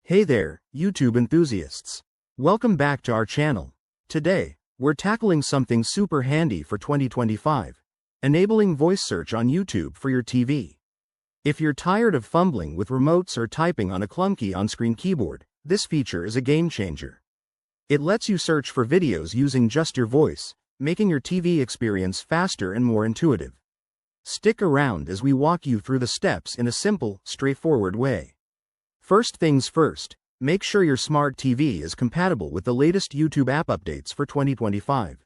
Hey there, YouTube enthusiasts. Welcome back to our channel. Today, we're tackling something super handy for 2025, enabling voice search on YouTube for your TV. If you're tired of fumbling with remotes or typing on a clunky on-screen keyboard, this feature is a game changer. It lets you search for videos using just your voice, making your TV experience faster and more intuitive. Stick around as we walk you through the steps in a simple, straightforward way. First things first, make sure your smart TV is compatible with the latest YouTube app updates for 2025.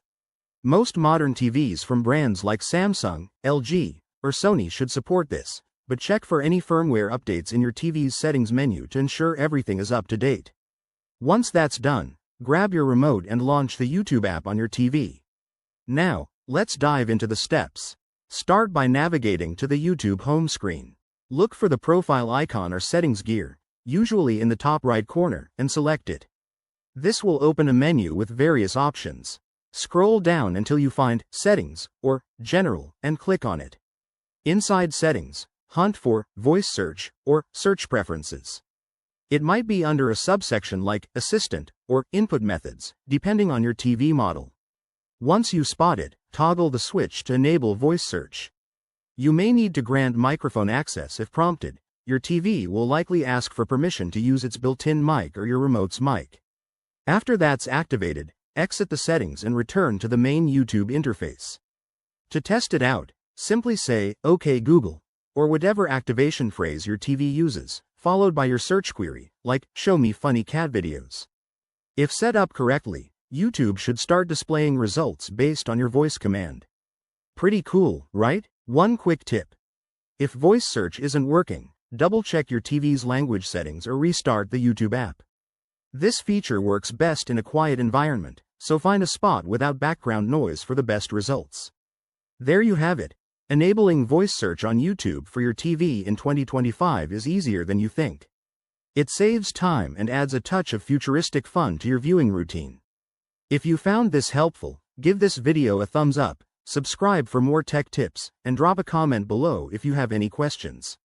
Most modern TVs from brands like Samsung, LG, or Sony should support this, but check for any firmware updates in your TV's settings menu to ensure everything is up to date. Once that's done, grab your remote and launch the YouTube app on your TV. Now, let's dive into the steps. Start by navigating to the YouTube home screen. Look for the profile icon or settings gear, usually in the top right corner, and select it. This will open a menu with various options. Scroll down until you find Settings or General and click on it. Inside Settings, hunt for Voice Search or Search Preferences. It might be under a subsection like Assistant or Input Methods, depending on your TV model. Once you spot it, toggle the switch to enable voice search. You may need to grant microphone access if prompted. Your TV will likely ask for permission to use its built-in mic or your remote's mic. After that's activated, exit the settings and return to the main YouTube interface. To test it out, simply say, "OK Google," or whatever activation phrase your TV uses, followed by your search query, like, "Show me funny cat videos." If set up correctly, YouTube should start displaying results based on your voice command. Pretty cool, right? One quick tip. If voice search isn't working, double-check your TV's language settings or restart the YouTube app. This feature works best in a quiet environment, so find a spot without background noise for the best results. There you have it. Enabling voice search on YouTube for your TV in 2025 is easier than you think. It saves time and adds a touch of futuristic fun to your viewing routine. If you found this helpful, give this video a thumbs up, subscribe for more tech tips, and drop a comment below if you have any questions.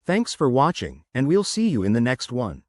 Thanks for watching, and we'll see you in the next one.